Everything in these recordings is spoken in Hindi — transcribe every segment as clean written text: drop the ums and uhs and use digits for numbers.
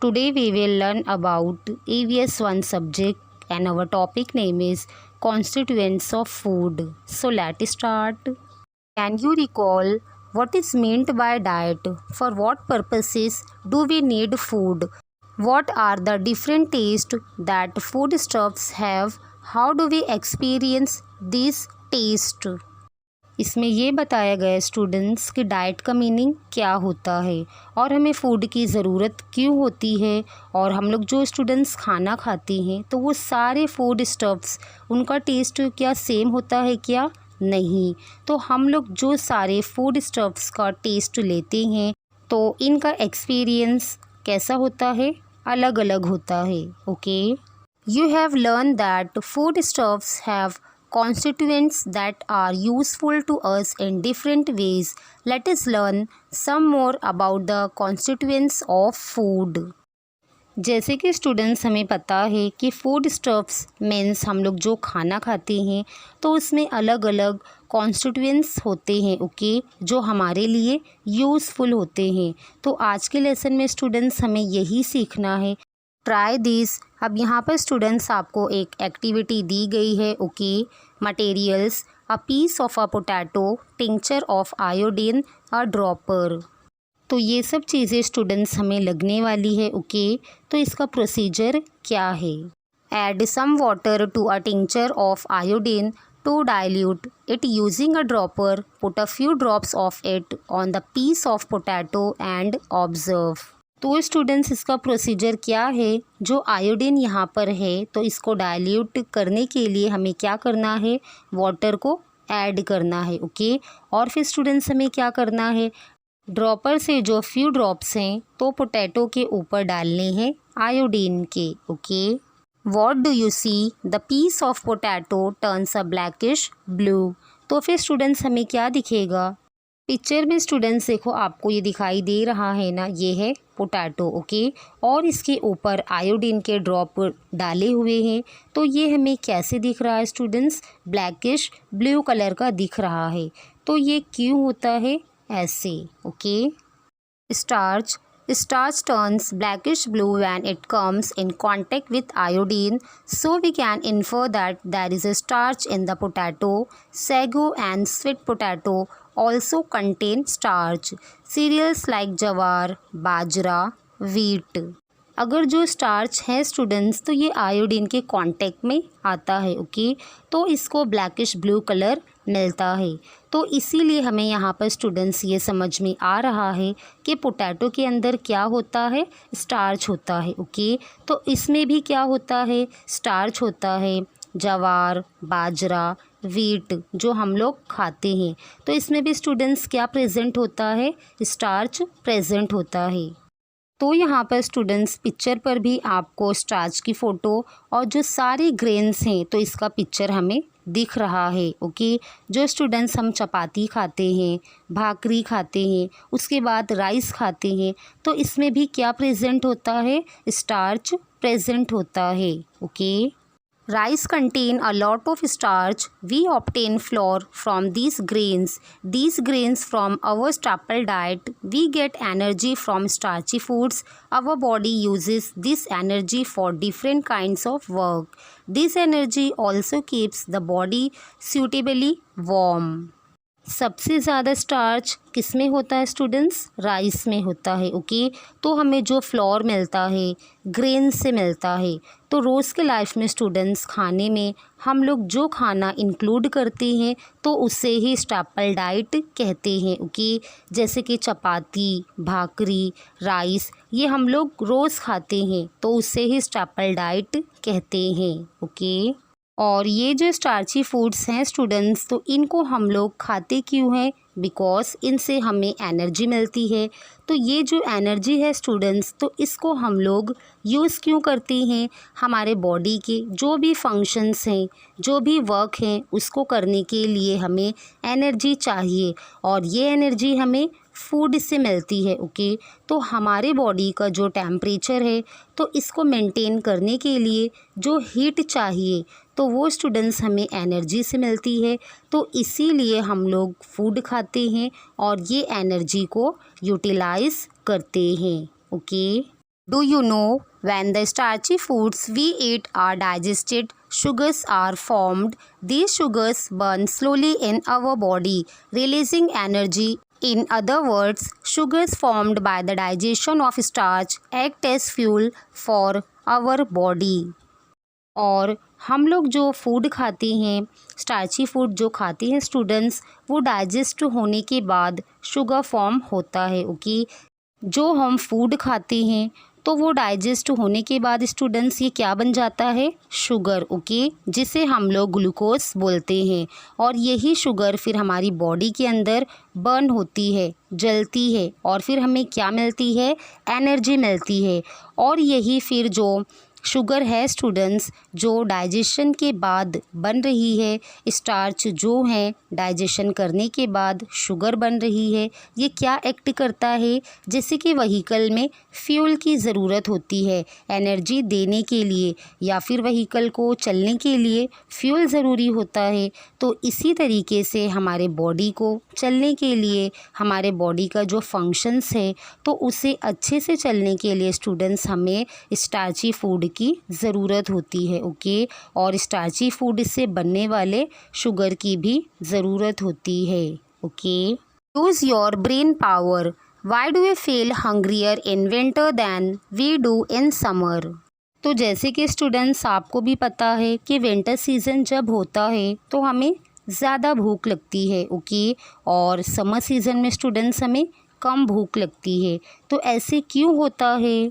Today we will learn about EVS 1 subject and our topic name is constituents of food. So let's start. Can you recall what is meant by diet? For what purposes do we need food? What are the different tastes that foodstuffs have? How do we experience this taste? इसमें ये बताया गया है स्टूडेंट्स कि डाइट का मीनिंग क्या होता है और हमें फ़ूड की ज़रूरत क्यों होती है और हम लोग जो स्टूडेंट्स खाना खाते हैं तो वो सारे फूड स्टफ्स उनका टेस्ट क्या सेम होता है क्या नहीं। तो हम लोग जो सारे फूड स्टफ्स का टेस्ट लेते हैं तो इनका एक्सपीरियंस कैसा होता है, अलग अलग होता है। Okay, you have learn that food stuffs have constituents that are useful to us in different ways. Let us learn some more about the constituents of food. जैसे कि स्टूडेंट्स हमें पता है कि फूड स्टफ्स मीन्स हम लोग जो खाना खाते हैं तो उसमें अलग अलग कॉन्स्टिट्यूएंट्स होते हैं ओके, जो हमारे लिए यूज़फुल होते हैं। तो आज के लेसन में स्टूडेंट्स हमें यही सीखना है। Try this. अब यहाँ पर स्टूडेंट्स आपको एक एक्टिविटी दी गई है okay. Materials: a piece of a potato, tincture of iodine, a dropper. तो ये सब चीज़ें स्टूडेंट्स हमें लगने वाली है ओके। तो इसका प्रोसीजर क्या है? Add some water to a tincture of iodine to dilute it using a dropper, put a few drops of it on the piece of potato and observe. तो स्टूडेंट्स इसका प्रोसीजर क्या है? जो आयोडीन यहाँ पर है तो इसको डाइल्यूट करने के लिए हमें क्या करना है, वाटर को ऐड करना है ओके। और फिर स्टूडेंट्स हमें क्या करना है, ड्रॉपर से जो फ्यू ड्रॉप्स हैं तो पोटैटो के ऊपर डालने हैं आयोडीन के okay. What do you see? The piece of potato turns a blackish blue. तो फिर स्टूडेंट्स हमें क्या दिखेगा? पिक्चर में स्टूडेंट्स देखो आपको ये दिखाई दे रहा है ना, ये है पोटैटो ओके। और इसके ऊपर आयोडीन के ड्रॉप डाले हुए हैं तो ये हमें कैसे दिख रहा है स्टूडेंट्स? ब्लैकिश ब्लू कलर का दिख रहा है। तो ये क्यों होता है ऐसे okay. Starch: starch turns blackish blue when it comes in contact with iodine, so we can infer that there is a starch in the potato. Sago and sweet potato also contain starch. Cereals like jawar, bajra, wheat, अगर जो स्टार्च है स्टूडेंट्स तो ये आयोडीन के कांटेक्ट में आता है ओके, तो इसको ब्लैकिश ब्लू कलर मिलता है। तो इसीलिए हमें यहाँ पर स्टूडेंट्स ये समझ में आ रहा है कि पोटैटो के अंदर क्या होता है, स्टार्च होता है ओके। तो इसमें भी क्या होता है, स्टार्च होता है। जवार, बाजरा, वीट जो हम लोग खाते हैं तो इसमें भी स्टूडेंट्स क्या प्रेजेंट होता है, स्टार्च प्रेजेंट होता है। तो यहाँ पर स्टूडेंट्स पिक्चर पर भी आपको स्टार्च की फ़ोटो और जो सारे ग्रेन्स हैं तो इसका पिक्चर हमें दिख रहा है ओके। जो स्टूडेंट्स हम चपाती खाते हैं, भाकरी खाते हैं, उसके बाद राइस खाते हैं तो इसमें भी क्या प्रेजेंट होता है, स्टार्च प्रेजेंट होता है okay. Rice contain a lot of starch. We obtain flour from these grains. These grains from our staple diet. We get energy from starchy foods. Our body uses this energy for different kinds of work. This energy also keeps the body suitably warm. सबसे ज़्यादा स्टार्च किस में होता है स्टूडेंट्स? राइस में होता है ओके। तो हमें जो फ्लोर मिलता है ग्रेन से मिलता है। तो रोज़ के लाइफ में स्टूडेंट्स खाने में हम लोग जो खाना इंक्लूड करते हैं तो उसे ही स्टेपल डाइट कहते हैं ओके। जैसे कि चपाती, भाकरी, राइस ये हम लोग रोज़ खाते हैं तो उसे ही स्टेपल डाइट कहते हैं ओके। और ये जो स्टार्ची फूड्स हैं स्टूडेंट्स तो इनको हम लोग खाते क्यों हैं? बिकॉज इनसे हमें एनर्जी मिलती है। तो ये जो एनर्जी है स्टूडेंट्स तो इसको हम लोग यूज़ क्यों करते हैं? हमारे बॉडी के जो भी फंक्शंस हैं, जो भी वर्क हैं उसको करने के लिए हमें एनर्जी चाहिए और ये एनर्जी हमें फूड से मिलती है ओके। तो हमारे बॉडी का जो टेम्परेचर है तो इसको मेंटेन करने के लिए जो हीट चाहिए तो वो स्टूडेंट्स हमें एनर्जी से मिलती है। तो इसीलिए हम लोग फूड खाते हैं और ये एनर्जी को यूटिलाइज़ करते हैं okay. Do you know when the starchy foods we eat are digested, sugars are formed. These sugars burn slowly in our body, releasing energy. In other words, sugars formed by the digestion of starch act as fuel for our body. और हम लोग जो फूड खाते हैं, स्टार्ची फूड जो खाते हैं स्टूडेंट्स, वो डाइजेस्ट होने के बाद शुगर फॉर्म होता है। ओके, जो हम फूड खाते हैं तो वो डाइजेस्ट होने के बाद स्टूडेंट्स ये क्या बन जाता है, शुगर। ओके, जिसे हम लोग ग्लूकोज बोलते हैं। और यही शुगर फिर हमारी बॉडी के अंदर बर्न होती है, जलती है, और फिर हमें क्या मिलती है, एनर्जी मिलती है। और यही फिर जो शुगर है स्टूडेंट्स, जो डाइजेशन के बाद बन रही है, स्टार्च जो है डाइजेशन करने के बाद शुगर बन रही है, ये क्या एक्ट करता है, जैसे कि व्हीकल में फ्यूल की ज़रूरत होती है एनर्जी देने के लिए, या फिर व्हीकल को चलने के लिए फ्यूल ज़रूरी होता है। तो इसी तरीके से हमारे बॉडी को चलने के लिए, हमारे बॉडी का जो फंक्शंस है, तो उसे अच्छे से चलने के लिए स्टूडेंट्स हमें स्टार्ची फूड की ज़रूरत होती है। ओके, और स्टार्ची फूड से बनने वाले शुगर की भी ज़रूरत होती है। Okay, use your brain power. Why do we feel hungrier in winter than we do in summer. तो जैसे कि स्टूडेंट्स आपको भी पता है कि विंटर सीज़न जब होता है तो हमें ज़्यादा भूख लगती है। ओके, और समर सीज़न में स्टूडेंट्स हमें कम भूख लगती है। तो ऐसे क्यों होता है?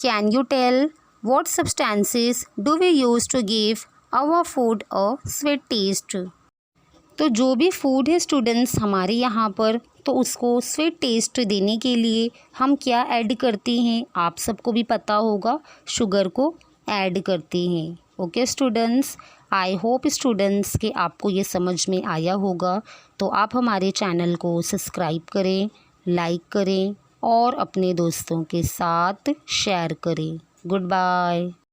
Can you tell what substances do we use to give our food a sweet taste? तो जो भी फूड है स्टूडेंट्स हमारे यहाँ पर, तो उसको स्वीट टेस्ट देने के लिए हम क्या ऐड करते हैं, आप सबको भी पता होगा, शुगर को ऐड करते हैं। Okay students, I hope students कि आपको ये समझ में आया होगा। तो आप हमारे चैनल को सब्सक्राइब करें, लाइक करें और अपने दोस्तों के साथ शेयर करें। Goodbye.